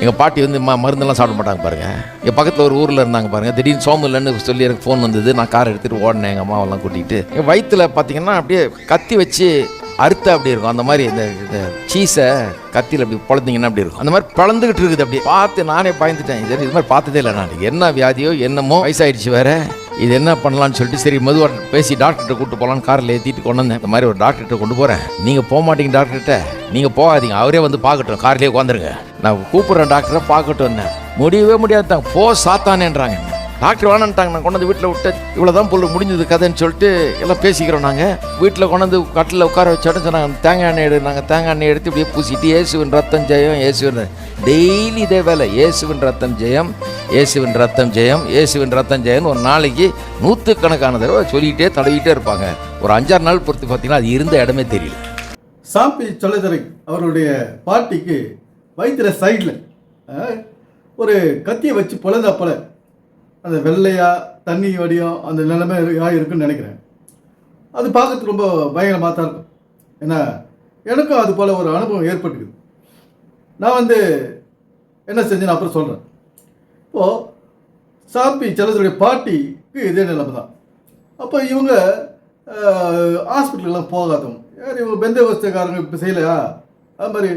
எங்கள் பாட்டி வந்து மருந்தெல்லாம் சாப்பிட மாட்டாங்க பாருங்கள். எங்கள் பக்கத்தில் ஒரு ஊரில் இருந்தாங்க பாருங்கள். திடீர்னு சோம்பு இல்லைன்னு சொல்லி எனக்கு ஃபோன் வந்தது. நான் கார் எடுத்துகிட்டு ஓடினேன் எங்கள் அம்மாவெல்லாம் கூட்டிகிட்டு. எங்கள் வயிற்றில் பார்த்தீங்கன்னா அப்படியே கத்தி வச்சு அறுத்த அப்படி இருக்கும். அந்த மாதிரி இந்த சீஸை கத்தியில் அப்படி பொழந்தீங்கன்னா அப்படி இருக்கும். அந்த மாதிரி பிளந்துக்கிட்டு இருக்குது. அப்படி பார்த்து நானே பயந்துட்டேன். இது மாதிரி பார்த்ததே இல்லை நான். என்ன வியாதியோ என்னமோ, வயசாயிடுச்சு வேறு, இது என்ன பண்ணலான்னு சொல்லிட்டு சரி மெதுவாக பேசி டாக்டர்கிட்ட கூப்பிட்டு போகலான்னு காரில் ஏற்றிட்டு கொண்டு வந்தேன். இந்த மாதிரி ஒரு டாக்டர்கிட்ட கொண்டு போகிறேன். நீங்கள் போக மாட்டீங்க டாக்டர்கிட்ட, நீங்கள் போகாதீங்க, அவரே வந்து பார்க்கட்டும், கார்லேயே உட்காந்துருங்க, நான் கூப்பிட்றேன் டாக்டரை பார்க்கட்டும்னு. முடியவே முடியாதுட்டாங்க. போ சாத்தானேன்றாங்க. டாக்டர் வேணான்ட்டாங்க. நான் கொண்டாந்து வீட்டில் விட்டு இவ்வளோதான் பொருள் முடிஞ்சது கதைன்னு சொல்லிட்டு எல்லாம் பேசிக்கிறோம். நாங்கள் வீட்டில் கொண்டாந்து கட்டில் உட்கார வச்சோன்னு சொன்னாங்க, தேங்காய் எண்ணெய் எடு. நாங்கள் தேங்காய் எண்ணெய் எடுத்து இப்படியே பூசிட்டு இயேசுவின் ரத்தம் ஜெயம், இயேசுவின் டெய்லி இதே வேலை, இயேசுவின் ரத்தம் ஜெயம், இயேசுவின் ரத்தம் ஜெயம், இயேசுவின் ரத்தம் ஜெயம்னு ஒரு நாளைக்கு 100கணக்கான தடவை சொல்லிக்கிட்டே தடவிட்டே இருப்பாங்க. ஒரு 5-6 நாள் பொறுத்து பார்த்தீங்கன்னா அது இருந்த இடமே தெரியல. சாம்பி சொல்லதுரை அவருடைய பாட்டிக்கு வயிற்றுல சைடில் ஒரு கத்தியை வச்சு பொழுதா போல அந்த வெள்ளையா தண்ணி வடியும் அந்த நிலைமை இருக்குன்னு நினைக்கிறேன். அது பார்க்கறதுக்கு ரொம்ப பயங்கரமாக தான் இருக்கும். ஏன்னா எனக்கும் அது போல் ஒரு அனுபவம் ஏற்பட்டுக்குது. நான் என்ன செஞ்சேன்னு அப்புறம் சொல்கிறேன். இப்போது சாம்பி செல்லதுடைய பாட்டிக்கு இதே நிலைமை தான். அப்போ இவங்க ஹாஸ்பிட்டலுக்கெல்லாம் போகாதவங்க, இவங்க பெந்தகோஸ்தக்காரங்க இப்போ செய்யலையா, அது மாதிரி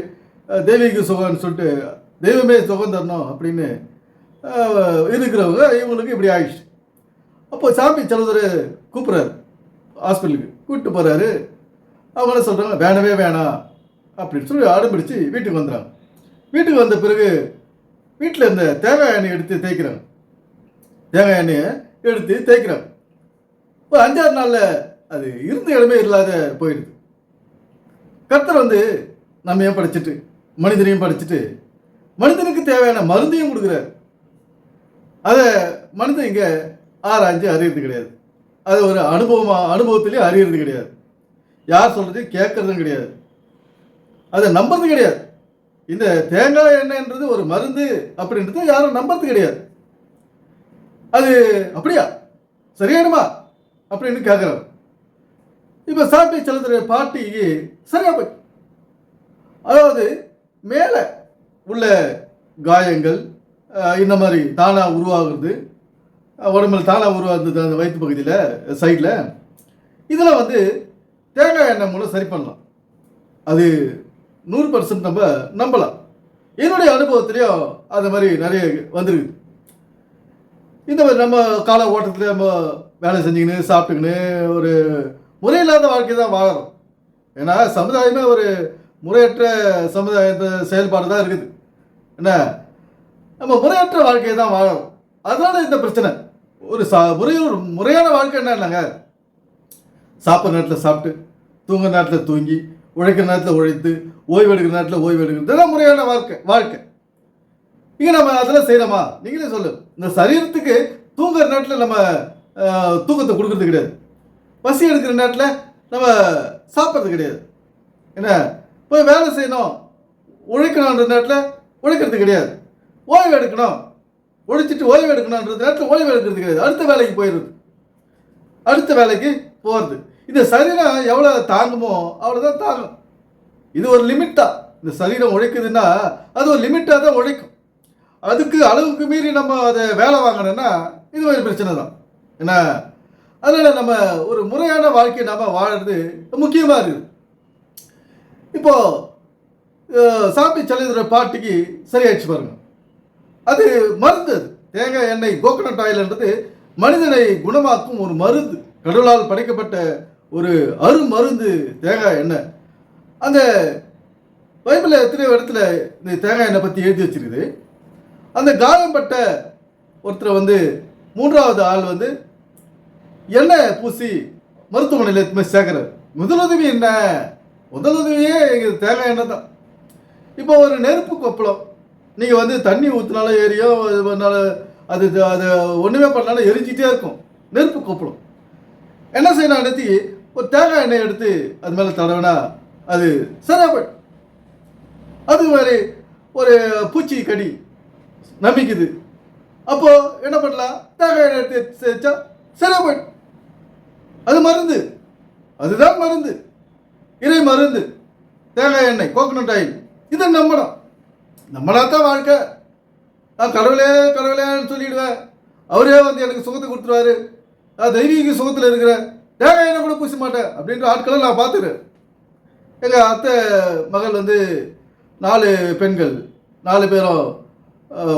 தெய்வீக சுகம்னு சொல்லிட்டு தெய்வமே சுகம் தரணும் அப்படின்னு இருக்கிறவங்க இவங்களுக்கு இப்படி ஆயிடுச்சு. அப்போ சாம்பி செல்லதுரை கூப்பிட்றாரு, ஹாஸ்பிட்டலுக்கு கூப்பிட்டு போகிறாரு. அவங்க என்ன சொல்கிறாங்க, வேணவே வேணாம் அப்படின்னு சொல்லி ஆரம்பிச்சு வீட்டுக்கு வந்துடுறாங்க. வீட்டுக்கு வந்த பிறகு வீட்டில் இருந்த தேங்காய் எண்ணெய் எடுத்து தேய்க்கிறாங்க. தேங்காய் எண்ணெயை எடுத்து தேய்க்கிறாங்க. ஒரு 5-6 நாளில் அது இருந்த இடமே இல்லாத போயிடுது. கர்த்தர் நம்ம ஏன் படிச்சுட்டு மனிதனையும் படிச்சுட்டு மனிதனுக்கு தேவையான மருந்தையும் கொடுக்குறாரு. அதை மனிதன் இங்கே ஆராய்ஞ்சு அறியறது கிடையாது. அது ஒரு அனுபவத்திலே அறியறது கிடையாது. யார் சொல்கிறது கேட்கறதும் கிடையாது. அதை நம்புறது கிடையாது. இந்த தேங்காய் எண்ணெய்ன்றது ஒரு மருந்து அப்படின்றது யாரும் நம்புறது கிடையாது. அது அப்படியா சரியானுமா அப்படின்னு கேட்குறாங்க. இப்போ சாம்பி செல்லதுரை பாட்டிக்கு சரியா போய், அதாவது மேலே உள்ள காயங்கள் இந்த மாதிரி தானாக உருவாகுறது, உடம்பில் தானாக உருவாகுறது அந்த வயிற்று பகுதியில் சைடில், இதில் தேங்காய் எண்ணெய் மூலம் சரி பண்ணலாம். அது 100% நம்ம நம்பலாம். என்னுடைய அனுபவத்திலையும் அது மாதிரி நிறைய வந்துருக்குது. இந்த மாதிரி நம்ம கால ஓட்டத்தில் நம்ம வேலை செஞ்சுக்கின்னு சாப்பிட்டுக்கின்னு ஒரு முறையில்லாத வாழ்க்கை தான் வாழறோம். ஏன்னா சமுதாயமே ஒரு முறையற்ற சமுதாயத்தை செயல்பாடு தான் இருக்குது. என்ன, நம்ம முறையற்ற வாழ்க்கையை தான் வாழறோம். அதனால இந்த பிரச்சனை. ஒரு முறையான வாழ்க்கை என்னன்னாங்க, சாப்பிட்ற நேரத்தில் சாப்பிட்டு, தூங்குற நேரத்தில் தூங்கி, உழைக்கிற நேரத்தில் உழைத்து, ஓய்வு எடுக்கிற நேரத்தில் ஓய்வு எடுக்கிறது, இதெல்லாம் முறையான வாழ்க்கை. இங்கே நம்ம அதெல்லாம் செய்யலாமா? நீங்களே சொல்லு. இந்த சரீரத்துக்கு தூங்குற நேரத்தில் நம்ம தூக்கத்தை கொடுக்கறது கிடையாது. பசி எடுக்கிற நேரத்தில் நம்ம சாப்பிட்றது கிடையாது. என்ன, போய் வேலை செய்யணும், உழைக்கணுன்ற நேரத்தில் உழைக்கிறது கிடையாது. ஓய்வு எடுக்கணும், உழைச்சிட்டு ஓய்வு எடுக்கணுன்ற நேரத்தில் ஓய்வு எடுக்கிறது கிடையாது. அடுத்த வேலைக்கு போயிடுறது, அடுத்த வேலைக்கு போகிறது. இந்த சரீரம் எவ்வளோ தாங்குமோ அவ்வளோதான் தாங்கும். இது ஒரு லிமிட் தான். இந்த சரீரம் உழைக்குதுன்னா அது ஒரு லிமிட்டாக தான் உழைக்கும். அதுக்கு அளவுக்கு மீறி நம்ம அதை வேலை வாங்கினோன்னா இது ஒரு பிரச்சனை தான். ஏன்னா அதனால் நம்ம ஒரு முறையான வாழ்க்கையை நம்ம வாழறது முக்கியமாக இருக்குது. இப்போது சாம்பி செல்லதுரை பாட்டிக்கு சரியாயிடுச்சு பாருங்க. அது மருந்து. அது தேங்காய் எண்ணெய், கோகனட் ஆயில்ன்றது மனிதனை குணமாக்கும் ஒரு மருந்து. கடவுளால் படைக்கப்பட்ட ஒரு அருமருந்து தேங்காய் எண்ணெய். அந்த பைபிளில் எத்தனையோ இடத்துல இந்த தேங்காய் எண்ணெய் பற்றி எழுதி வச்சிருக்குது. அந்த காயம்பட்ட ஒருத்தர் 3வது ஆள் எண்ணெய் பூசி மருத்துவமனையில் எதுவுமே சேர்க்குறாரு. முதலுதவி என்ன? முதலுதவியே எங்கள் தேங்காய் எண்ணெய் தான். இப்போ ஒரு நெருப்பு கொப்பளம் நீங்கள் தண்ணி ஊற்றினாலும் எரியோ, அது அது ஒன்றுமே பண்ணாலும் எரிஞ்சிட்டே இருக்கும். நெருப்பு கொப்பளம் என்ன செய்யணும்? அனைத்து ஒரு தேங்காய் எண்ணெய் எடுத்து அது மேலே தடவினா அது சரியா போய்டும். அது மாதிரி ஒரு பூச்சி கடி நம்பிக்குது, அப்போது என்ன பண்ணலாம்? தேங்காய் எண்ணெய் எடுத்து சேர்த்தா சரியா போய்டும். அது மருந்து, அதுதான் மருந்து, இறை மருந்து. தேங்காய் எண்ணெய், கோகனட் ஆயில், இதை நம்பணும். நம்மளா தான் வாழ்க்கை. நான் கடவுளே கடவுளேன்னு சொல்லிடுவேன். அவரே வந்து எனக்கு சுகத்தை கொடுத்துருவாரு. நான் தெய்வீக சுகத்தில் இருக்கிறேன், தேங்காய் எண்ணெய் கூட பூச மாட்டேன் அப்படின்ற ஆட்களை நான் பார்த்துக்கிறேன். எங்கள் அத்தை மகள் வந்து 4 பெண்கள் 4 பேரும்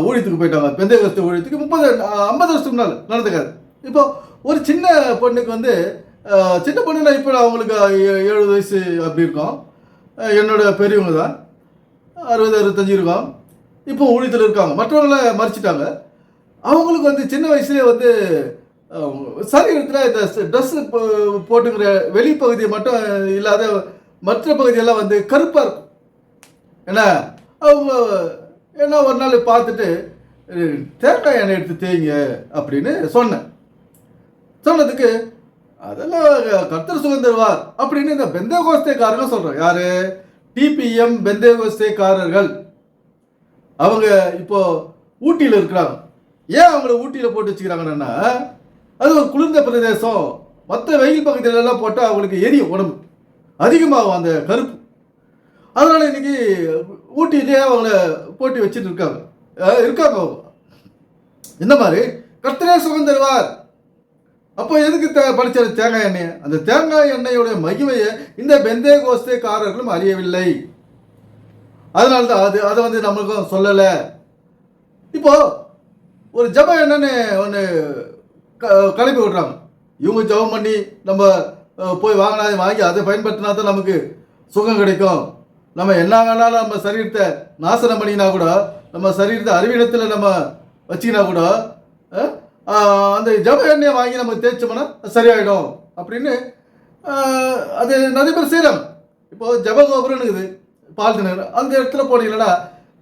ஊழியத்துக்கு போயிட்டாங்க. பெந்தேகோஸ்தே ஊழியத்துக்கு 50 வருஷத்துக்கு முன்னால் நடந்துக்காது. இப்போ ஒரு சின்ன பொண்ணுக்கு வந்து சின்ன பொண்ணுன்னா இப்போ அவங்களுக்கு 70 வயசு அப்படி இருக்கும். என்னோட பெரியவங்க தான் 60 65 இருக்கும். இப்போ ஊழியத்தில் இருக்காங்க. மற்றவங்கள மறைச்சிட்டாங்க. அவங்களுக்கு வந்து சின்ன வயசுலேயே வந்து சரீரத்தில் இந்த ட்ரெஸ்ஸு போட்டுக்கிற வெளிப்பகுதியை மட்டும் இல்லாத மற்ற பகுதியெல்லாம் வந்து கருப்பாக இருக்கும். ஏன்னா அவங்க என்ன ஒரு நாள் பார்த்துட்டு தேங்காய் எண்ணெய் எடுத்து தேய்ங்க அப்படின்னு சொன்னதுக்கு அதெல்லாம் கர்த்தர் சுகம் தருவார் அப்படின்னு இந்த பெந்தேகோஸ்தேக்காரங்க சொல்கிறாங்க. யார்? டிபிஎம் பெந்தேகோஸ்தேக்காரர்கள். அவங்க இப்போ ஊட்டியில் இருக்கிறாங்க. ஏன் அவங்கள ஊட்டியில் போட்டு வச்சுக்கிறாங்கன்னா, அது ஒரு குளிர்ந்த பிரதேசம். மற்ற வெயில் பகுதியிலெல்லாம் போட்டால் அவங்களுக்கு எரியும், உடம்பு அதிகமாகும் அந்த கருப்பு. அதனால் இன்னைக்கு ஊட்டியிலே அவங்கள போட்டி வச்சுட்டு இருக்காங்க. அவங்க இந்த மாதிரி கர்த்தரே சுகம் தருவார். அப்போ எதுக்கு படிச்ச தேங்காய் எண்ணெய்? அந்த தேங்காய் எண்ணெயோட மகிமையை இந்த பெந்தேகோஸ்தேக்காரர்களும் அறியவில்லை. அதனால தான் அதை வந்து நம்மளுக்கும் சொல்லலை. இப்போ ஒரு ஜப எண்ணெய்னு ஒன்று கிளப்பி விட்றாங்க. இவங்க ஜபம் பண்ணி நம்ம போய் வாங்கி அதை பயன்படுத்தினா தான் நமக்கு சுகம் கிடைக்கும். நம்ம என்ன வேணாலும் நம்ம சரீரத்தை நாசனம் பண்ணினா கூட, நம்ம சரீரத்தை அறிவிடத்தில் நம்ம வச்சிக்கினா கூட அந்த ஜப எண்ணெயை வாங்கி நம்ம தேய்ச்சோம்னா சரியாயிடும் அப்படின்னு அது நிறைய பேர் செய்கிறாங்க. இப்போது ஜப கோபுரம் இருக்குது பால் திணறு, அந்த இடத்துல போனீங்கன்னா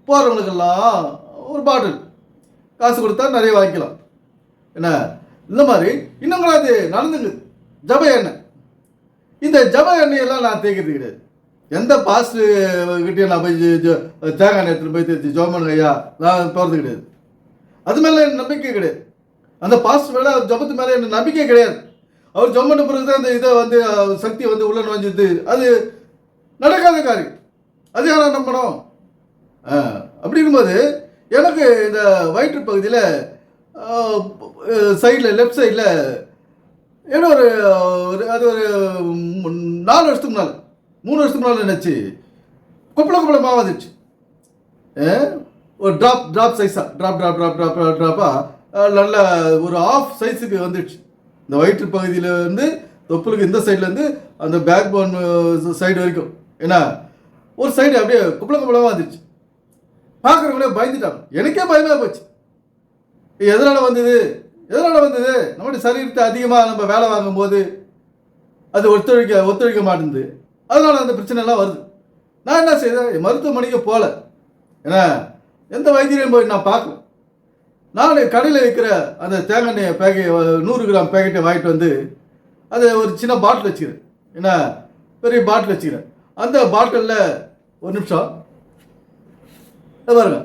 போகிறவங்களுக்கெல்லாம் ஒரு பாட்டில் காசு கொடுத்தா நிறைய வாங்கிக்கலாம். என்ன இந்த மாதிரி இன்னும் கூட அது நடந்துங்குது. ஜப எண்ணெய், இந்த ஜப எண்ணெயெல்லாம் நான் தேய்க்கிறது கிடையாது. எந்த பாஸ்ட் கிட்டே நான் போய் தேங்காய் எண்ணெய் எடுத்துகிட்டு போய் தேய்ச்சி ஜோமன் ஐயா நான் போகிறது கிடையாது. அது மேலே எனக்கு நம்பிக்கை கிடையாது. அந்த பாஸ்ட் மேலே ஜபத்து மேலே எனக்கு நம்பிக்கை கிடையாது. அவர் ஜம்மன பிறகு தான் அந்த இதை வந்து சக்தி வந்து உள்ள நுழைஞ்சிது. அது நடக்காத காரியம். அது யாரை நம்பணும்? அப்படி இருக்கும்போது எனக்கு இந்த வயிற்று பகுதியில் சைடில் லெஃப்ட் சைடில் ஏன்னா அது ஒரு 4 வருஷத்துக்கு முன்னால் 3 வருஷத்துக்கு முன்னால் நினச்சி கொப்பளமாக வந்துடுச்சு. ஒரு ட்ராப் சைஸாக ட்ராப்பாக நல்ல ஒரு ஆஃப் சைஸுக்கு வந்துடுச்சு. இந்த வயிற்று பகுதியில் வந்து தொப்புளுக்கு இந்த சைட்லேருந்து அந்த பேக் போன் சைடு வரைக்கும் ஏன்னா ஒரு சைடு அப்படியே கொப்பளமாக வந்துடுச்சு. பார்க்குறவங்களே பயந்துட்டாங்க. எனக்கே பயமாக போச்சு. எதனால் வந்தது? நம்மளுடைய சரீரத்தை அதிகமாக நம்ம வேலை வாங்கும்போது அது ஒத்துழைக்க மாட்டேங்குது. அதனால் அந்த பிரச்சனைலாம் வருது. நான் என்ன செய்தேன்? மருத்துவமனைக்கு போகல. ஏன்னா எந்த வைத்தியம் போய் நான் பார்க்கல. நான் கடையில் வைக்கிற அந்த தேங்காய் எண்ணெய் 100 கிராம் பேக்கெட்டை வாங்கிட்டு வந்து அதை ஒரு சின்ன பாட்டில் வச்சுக்கிறேன். ஏன்னா பெரிய பாட்டில் வச்சுக்கிறேன். அந்த பாட்டிலில் ஒரு நிமிஷம் பாருங்க.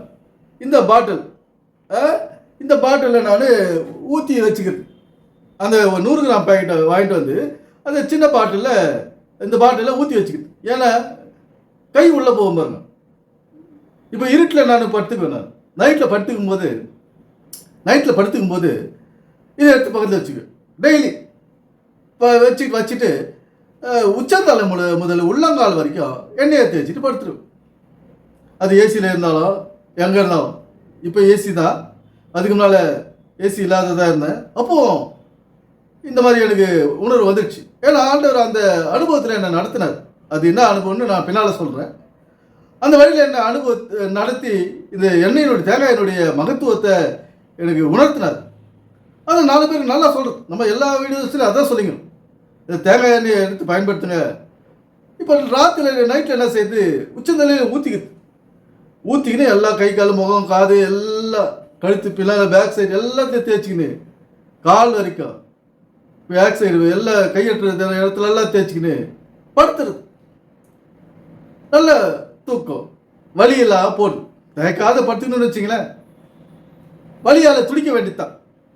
இந்த பாட்டிலில் நான் ஊற்றி வச்சுக்கிறேன். அந்த 100 கிராம் பேக்கெட்டை வாங்கிட்டு வந்து அந்த சின்ன பாட்டிலில் இந்த பாட்டிலில் ஊற்றி வச்சுக்கிறேன். ஏன்னா கை உள்ளே போகும் பாருங்க. இப்போ இருட்டில் நான் படுத்துக்குவேன். நான் நைட்டில் படுத்துக்கும் போது இதை எடுத்து பக்கத்தில் வச்சுக்குவேன். டெய்லி இப்போ வச்சுட்டு உச்சந்தலை முதல்ல உள்ளங்கால் வரைக்கும் எண்ணெயை தேய்ச்சிட்டு படுத்துருவேன். அது ஏசியில் இருந்தாலும் எங்கே இருந்தாலும். இப்போ ஏசி தான். அதுக்கு முன்னால் ஏசி இல்லாததாக இருந்தேன். அப்போது இந்த மாதிரி எனக்கு உணர்வு வந்துடுச்சு. ஏன்னா ஆண்டவர் அந்த அனுபவத்தில் என்னை நடத்தினார். அது என்ன அனுபவம்னு நான் பின்னால் சொல்கிறேன். அந்த வழியில் என்ன அனுபவத்தை நடத்தி இந்த எண்ணெயினுடைய தேங்காயினுடைய மகத்துவத்தை எனக்கு உணர்த்தினார். அது 4 பேருக்கு நல்லா சொல்கிறது. நம்ம எல்லா வீடியோஸ்லையும் அதான் சொல்லிக்கணும். இந்த தேங்காய் எண்ணெயை எடுத்து பயன்படுத்துங்க. இப்போ நைட்டில் என்ன செய்யுது? உச்சந்தலையில் ஊற்றிக்கின்னு எல்லா கை கால் முகம் காது எல்லாம் கழுத்து பின்னால் பேக் சைடு எல்லாத்தையும் தேய்ச்சிக்கின்னு கால் வரைக்கும் பேக் சைடு எல்லாம் கையெட்டுற இடத்துல எல்லாம் தேய்ச்சிக்கின்னு படுத்துறது. நல்ல தூக்கம் வலியெல்லாம் போடும். தேய்க்காத படுத்துக்கணும்னு வச்சிங்களேன், வலியால் துடிக்க வேண்டியதுதான்.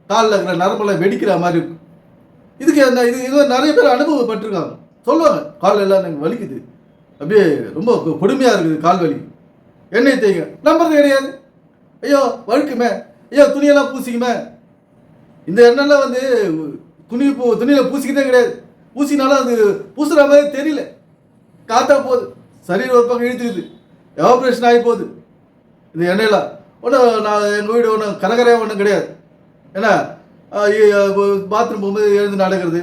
காலில் இருக்கிற நரம்பெல்லாம் வெடிக்கிற மாதிரி இருக்கும். இதுக்கு இது நிறைய பேர் அனுபவப்பட்டிருக்காங்க. சொல்லுவாங்க கால் எல்லாம் எனக்கு வலிக்குது, அப்படியே ரொம்ப கொடுமையாக இருக்குது கால் வலி, எண்ணெய் தேய்ங்க. நம்புறது கிடையாது. ஐயோ வழுக்குமே, ஐயோ துணியெல்லாம் பூசிக்குமே. இந்த எண்ணெய்லாம் வந்து துணியில் பூசிக்கிட்டே கிடையாது. பூசினாலும் அது பூசுகிற மாதிரி தெரியல, காற்றா போகுது, சரீரம் ஒரு பக்கம் இழுத்துக்குது, எவாப்ரேஷன் ஆகி போகுது. இந்த எண்ணெயெல்லாம் ஒன்றும் நான் எங்கள் வீடு ஒன்றும் கரகரையாக ஒன்றும் கிடையாது. ஏன்னா பாத்ரூம் போகும்போது எழுந்து நடக்கிறது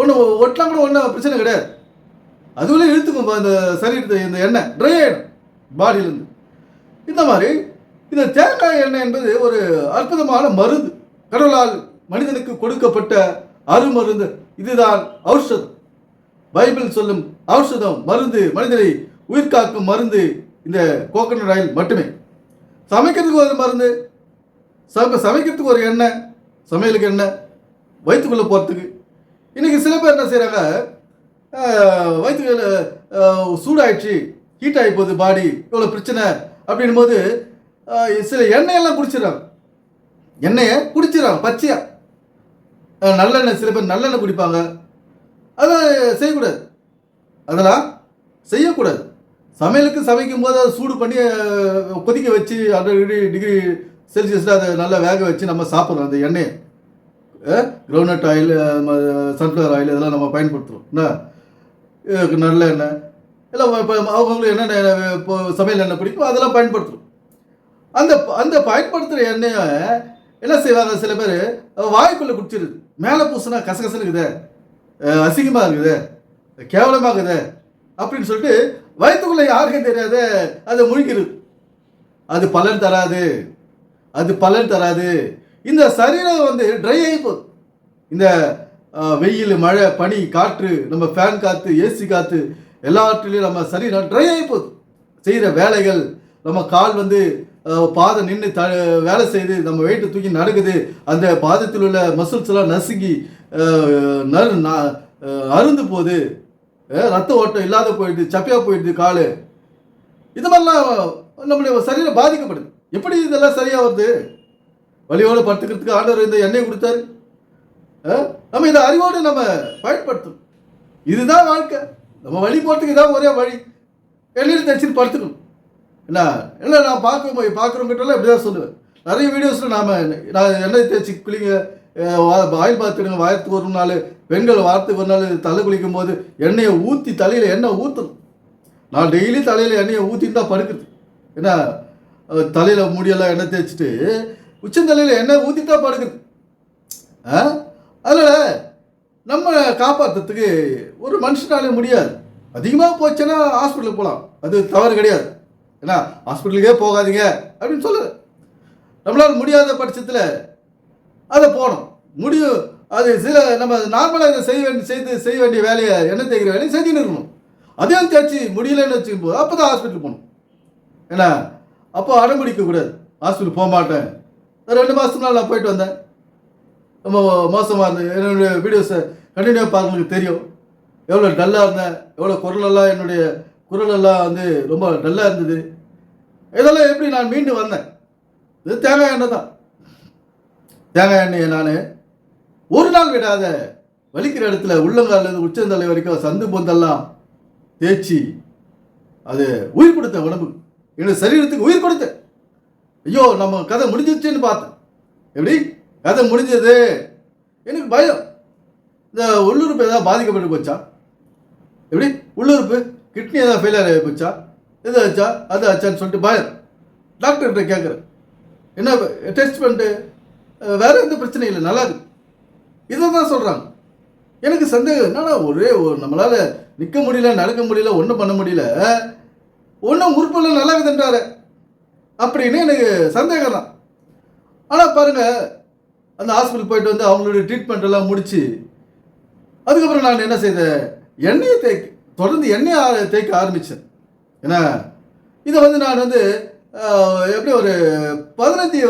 ஒன்றும் ஒட்டலாம் கூட ஒன்றும் பிரச்சனை கிடையாது. அதுக்குள்ளே இழுத்துக்கும் இந்த சரீரத்தை, இந்த எண்ணெய் ட்ரை ஆகிடும் பாடியிலேருந்து. இந்த மாதிரி இந்த தேங்காய் எண்ணெய் என்பது ஒரு அற்புதமான மருந்து, கடவுளால் மனிதனுக்கு கொடுக்கப்பட்ட அருமருந்து. இதுதான் ஔஷதம். பைபிள் சொல்லும் ஔஷதம், மருந்து, மனிதனை உயிர் காக்கும் மருந்து இந்த கோகனட் ஆயில் மட்டுமே. சமைக்கிறதுக்கு ஒரு மருந்து, சமைக்கிறதுக்கு ஒரு எண்ணெய், சமையலுக்கு எண்ணெய், வயிற்றுக்குள்ளே போகிறதுக்கு. இன்றைக்கி சில பேர் என்ன செய்கிறாங்க, வயிற்றுக்குள்ள சூடாயிடுச்சு, ஹீட் ஆகி போகுது பாடி, இவ்வளோ பிரச்சனை அப்படின் போது சில எண்ணெயெல்லாம் குடிச்சிடறாங்க. எண்ணெயை குடிச்சிடறாங்க பச்சையாக. நல்லெண்ணெய், சில பேர் நல்லெண்ணெய் குடிப்பாங்க. அதை செய்யக்கூடாது, அதெல்லாம் செய்யக்கூடாது. சமையலுக்கு சமைக்கும் போது அதை சூடு பண்ணி கொதிக்க வச்சு 100 டிகிரி செல்சியஸில் அதை நல்லா வேக வச்சு நம்ம சாப்பிட்றோம். அந்த எண்ணெயை கிரவுண்ட்நட் ஆயில், சன்ஃப்ளவர் ஆயில் இதெல்லாம் நம்ம பயன்படுத்துகிறோம். என்ன நல்ல எண்ணெய் எல்லாம் இப்போ அவங்களுக்கு என்னென்ன இப்போ சமையல் எண்ணெய் பிடிக்கும் அதெல்லாம் பயன்படுத்துகிறோம். அந்த அந்த பயன்படுத்துகிற எண்ணெயை என்ன செய்வாங்க, சில பேர் வாய்க்குள்ளே குடிச்சிருது. மேலே பூசினா கசகசன்னு இருக்குது, அசிங்கமாக இருக்குது, கேவலமாக இருக்குது அப்படின்னு சொல்லிட்டு வயிற்றுக்குள்ளே யாருக்கும் தெரியாது அதை முழுக்கிறது. அது பலன் தராது, அது பலன் தராது. இந்த சரீரம் வந்து ட்ரை ஆகி போகுது. இந்த வெயில், மழை, பனி, காற்று, நம்ம ஃபேன் காற்று, ஏசி காற்று எல்லாவற்றிலையும் நம்ம சரீரம் ட்ரை ஆகி போகுது. செய்கிற வேலைகள், நம்ம கால் வந்து பாதம் நின்று வேலை செய்து நம்ம வெயிட்டு தூக்கி நடக்குது. அந்த பாதத்தில் உள்ள மசில்ஸ் எல்லாம் நசுங்கி அருந்து போகுது, ரத்த ஓட்டம் இல்லாத போயிடுது, சப்பையாக போயிடுது கால். இது மாதிரிலாம் நம்முடைய சரீரம் பாதிக்கப்படுது. எப்படி இதெல்லாம் சரியாக வருது? வலியோடு படுத்துக்கிறதுக்கு ஆண்டவர் இந்த எண்ணெய் கொடுத்தாரு. நம்ம இதை அறிவோடு நம்ம பயன்படுத்தணும். இதுதான் வாழ்க்கை. நம்ம வழி போகிறதுக்கு இதான் ஒரே வழி. எண்ணெயில் தைச்சிட்டு படுத்துக்கணும். என்ன இல்லை, நான் பார்க்குறவங்கிட்டலாம் இப்படி தான் சொல்லுவேன். நிறைய வீடியோஸில் நான் எண்ணெய் தேய்ச்சி குளிங்க, ஆயில் பார்த்துடுங்க, வாரத்துக்கு ஒரு நாள், பெண்கள் வாரத்துக்கு ஒரு நாள் தலை குளிக்கும் போது எண்ணெயை ஊற்றி தலையில் எண்ணெய் ஊற்றணும். நான் டெய்லி தலையில் எண்ணெயை ஊற்றிட்டு தான் படுக்குது. ஏன்னா தலையில் முடியெல்லாம் எண்ணெய் தேய்ச்சிட்டு உச்சந்தலையில் எண்ணெய் ஊற்றி தான் படுக்குது. அதனால் நம்ம காப்பாற்றுறதுக்கு ஒரு மனுஷனாலே முடியாது. அதிகமாக போச்சுன்னா ஹாஸ்பிட்டலுக்கு போகலாம், அது தவறு கிடையாது. ஏன்னா ஹாஸ்பிட்டலுக்கே போகாதீங்க அப்படின்னு சொல்லுது. நம்மளால் முடியாத பட்சத்தில் அதை போகணும், முடியும். அது சில நம்ம நார்மலாக இதை செய்ய வேண்டிய வேலையை, எண்ணெய் தேய்க்கிற வேலையை செஞ்சுன்னு இருக்கணும். அதையும் தேய்ச்சி முடியலன்னு வச்சுக்கும் போது அப்போ தான் ஹாஸ்பிட்டலுக்கு போகணும். ஏன்னா அப்போ அடம்பிடிக்கக்கூடாது, ஹாஸ்பிட்டலுக்கு போக மாட்டேன். 2 மாதத்துக்கு நாள் நான் போயிட்டு வந்தேன், ரொம்ப மோசமாக இருந்தது. என்னுடைய வீடியோஸை கண்டினியூவாக பார்க்கறதுக்கு தெரியும் எவ்வளோ டல்லாக இருந்தேன், எவ்வளோ என்னுடைய குரலெல்லாம் வந்து ரொம்ப டல்லாக இருந்தது. இதெல்லாம் எப்படி நான் மீண்டு வந்தேன்? இது தேங்காய் எண்ணெய் தான். தேங்காய் எண்ணெயை நான் ஒரு நாள் விடாத வலிக்கிற இடத்துல உள்ளங்காலில் உச்சந்தலை வரைக்கும் சந்து பொந்தெல்லாம் தேய்ச்சி அது உயிர் கொடுத்தேன். உடம்புக்கு, என்னுடைய சரீரத்துக்கு உயிர் கொடுத்தேன். ஐயோ நம்ம கதை முடிஞ்சிச்சுன்னு பார்த்தேன். எப்படி கதை முடிஞ்சது? எனக்கு பயம். இந்த உள்ளுறுப்பு ஏதாவது பாதிக்கப்பட்டு போச்சா? எப்படி உள்ளுறுப்பு கிட்னி ஏதாவது ஃபெயிலியர் ஆகி போச்சா? எது ஆச்சா அது ஆச்சான்னு சொல்லிட்டு பயம். டாக்டர்கிட்ட கேட்குறேன், என்ன டெஸ்ட் பண்ணிட்டு வேறு எந்த பிரச்சனையும் இல்லை, நல்லா இருக்கு, இதை தான் சொல்கிறாங்க. எனக்கு சந்தேகம், என்னன்னா நம்மளால் நிற்க முடியல, நடக்க முடியல, ஒன்றும் பண்ண முடியல, ஒன்றும் உறுப்பெல்லாம் நல்லா இருக்குதுன்றாரு அப்படின்னு எனக்கு சந்தேகம் தான். ஆனால் பாருங்கள், அந்த ஹாஸ்பிட்டல் போயிட்டு வந்து அவங்களுடைய ட்ரீட்மெண்ட் எல்லாம் முடித்து அதுக்கப்புறம் நான் என்ன செய்தேன், எண்ணெயை தொடர்ந்து எண்ணெயை தேய்க்க ஆரம்பித்தேன். ஏன்னா இதை வந்து நான் வந்து எப்படி ஒரு 15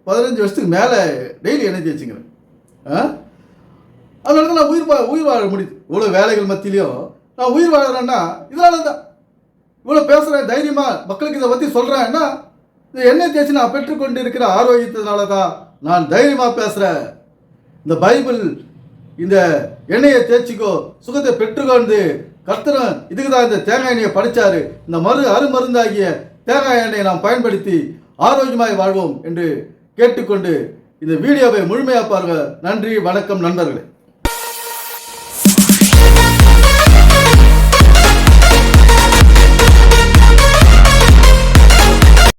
வருஷத்துக்கு மேலே டெய்லி எண்ணெய் தேய்ச்சிக்கிறேன். அதனால தான் நான் உயிர் வாழ முடியுது. இவ்வளோ வேலைகள் மத்தியிலையும் நான் உயிர் வாழறேன்னா இதனால தான். இவ்வளோ பேசுகிறேன், தைரியமாக மக்களுக்கு இதை பற்றி சொல்கிறேன்னா இந்த எண்ணெய் தேய்ச்சி நான் பெற்றுக்கொண்டு இருக்கிற ஆரோக்கியத்தினால தான் நான் தைரியமாக பேசுகிறேன். இந்த பைபிள் இந்த எண்ணெயை தேய்ச்சிக்கோ, சுகத்தை பெற்றுக்கொண்டு கர்த்தரும் இதுக்கு தான் இந்த தேங்காய் எண்ணெயை படித்தார். இந்த அருமருந்தாகிய தேங்காய் எண்ணெயை நாம் பயன்படுத்தி ஆரோக்கியமாய் வாழ்வோம் என்று கேட்டுக்கொண்டு இந்த வீடியோவை முழுமையாக பாருங்கள். நன்றி, வணக்கம் நண்பர்களே.